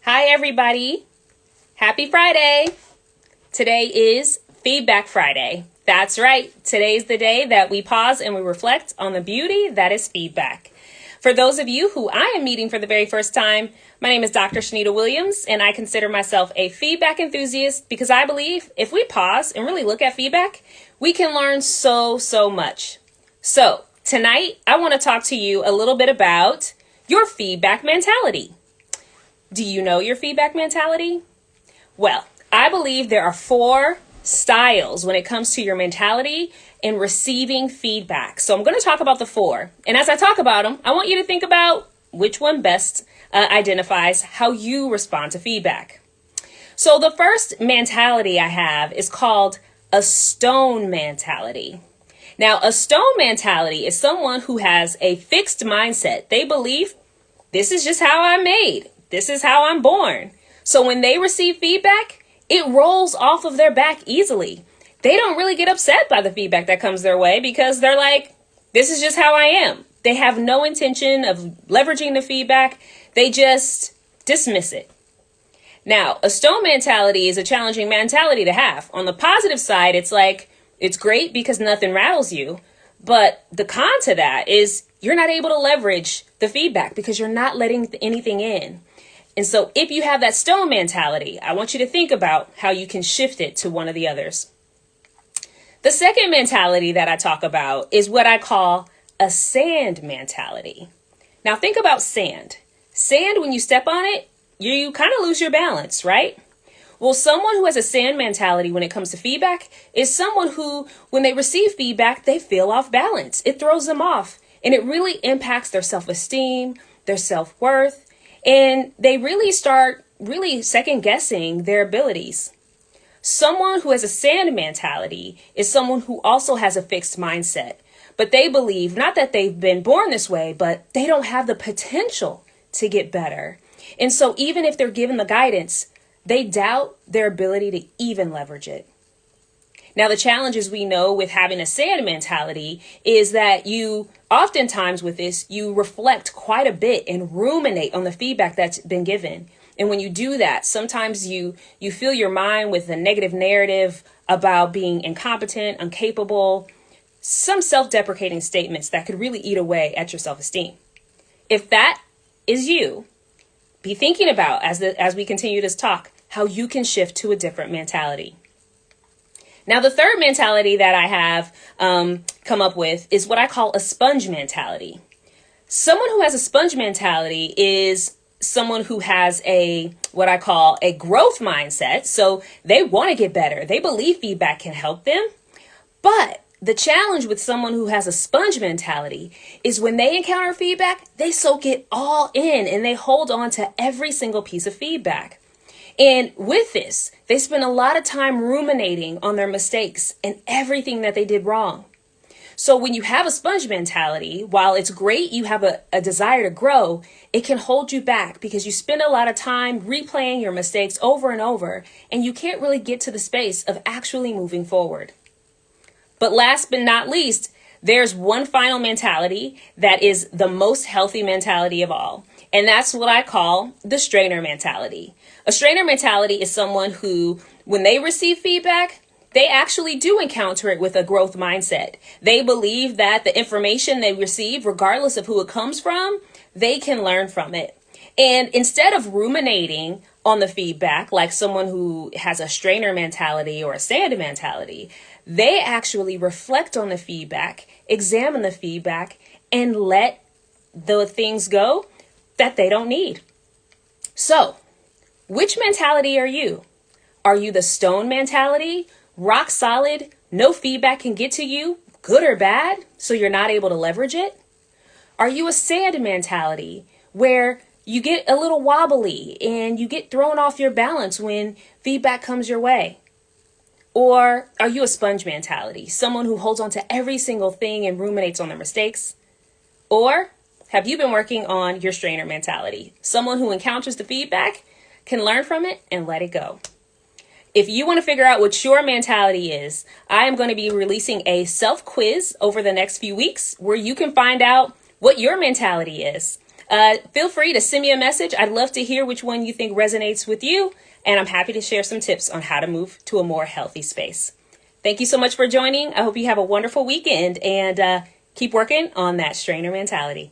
Hi, everybody. Happy Friday. Today is Feedback Friday. That's right. Today's the day that we pause and we reflect on the beauty that is feedback. For those of you who I am meeting for the very first time, my name is Dr. Shanita Williams, and I consider myself a feedback enthusiast because I believe if we pause and really look at feedback, we can learn so much. So tonight, I want to talk to you a little bit about your feedback mentality. Do you know your feedback mentality? Well, I believe there are 4 styles when it comes to your mentality in receiving feedback. So I'm going to talk about the 4. And as I talk about them, I want you to think about which one best identifies how you respond to feedback. So the first mentality I have is called a stone mentality. Now, a stone mentality is someone who has a fixed mindset. They believe this is just how I'm made. This is how I'm born. So when they receive feedback, it rolls off of their back easily. They don't really get upset by the feedback that comes their way because they're like, this is just how I am. They have no intention of leveraging the feedback. They just dismiss it. Now, a stone mentality is a challenging mentality to have. On the positive side, it's like, it's great because nothing rattles you. But the con to that is you're not able to leverage the feedback because you're not letting anything in. And so if you have that stone mentality, I want you to think about how you can shift it to one of the others. The second mentality that I talk about is what I call a sand mentality. Now think about sand. Sand, when you step on it, you kind of lose your balance, right? Well, someone who has a sand mentality when it comes to feedback is someone who, when they receive feedback, they feel off balance. It throws them off, and it really impacts their self-esteem, their self-worth, and they really start second guessing their abilities. Someone who has a sand mentality is someone who also has a fixed mindset, but they believe not that they've been born this way, but they don't have the potential to get better. And so even if they're given the guidance, they doubt their ability to even leverage it. Now, the challenges we know with having a sand mentality is that you oftentimes with this, you reflect quite a bit and ruminate on the feedback that's been given. And when you do that, sometimes you fill your mind with a negative narrative about being incompetent, incapable, some self-deprecating statements that could really eat away at your self-esteem. If that is you, be thinking about, as we continue this talk, how you can shift to a different mentality. Now, the third mentality that I have come up with is what I call a sponge mentality. Someone who has a sponge mentality is someone who has what I call a growth mindset. So they want to get better. They believe feedback can help them. But the challenge with someone who has a sponge mentality is when they encounter feedback, they soak it all in and they hold on to every single piece of feedback. And with this, they spend a lot of time ruminating on their mistakes and everything that they did wrong. So when you have a sponge mentality, while it's great you have a desire to grow, it can hold you back because you spend a lot of time replaying your mistakes over and over, and you can't really get to the space of actually moving forward. But last but not least, there's one final mentality that is the most healthy mentality of all. And that's what I call the strainer mentality. A strainer mentality is someone who, when they receive feedback, they actually do encounter it with a growth mindset. They believe that the information they receive, regardless of who it comes from, they can learn from it. And instead of ruminating on the feedback like someone who has a strainer mentality or a sand mentality, they actually reflect on the feedback, examine the feedback, and let the things go that they don't need. So, which mentality are you? Are you the stone mentality, rock solid, no feedback can get to you, good or bad, so you're not able to leverage it? Are you a sand mentality where you get a little wobbly and you get thrown off your balance when feedback comes your way? Or are you a sponge mentality, someone who holds on to every single thing and ruminates on their mistakes? Or have you been working on your strainer mentality, someone who encounters the feedback, can learn from it, and let it go? If you want to figure out what your mentality is, I am going to be releasing a self-quiz over the next few weeks where you can find out what your mentality is. Feel free to send me a message. I'd love to hear which one you think resonates with you, and I'm happy to share some tips on how to move to a more healthy space. Thank you so much for joining. I hope you have a wonderful weekend, and keep working on that strainer mentality.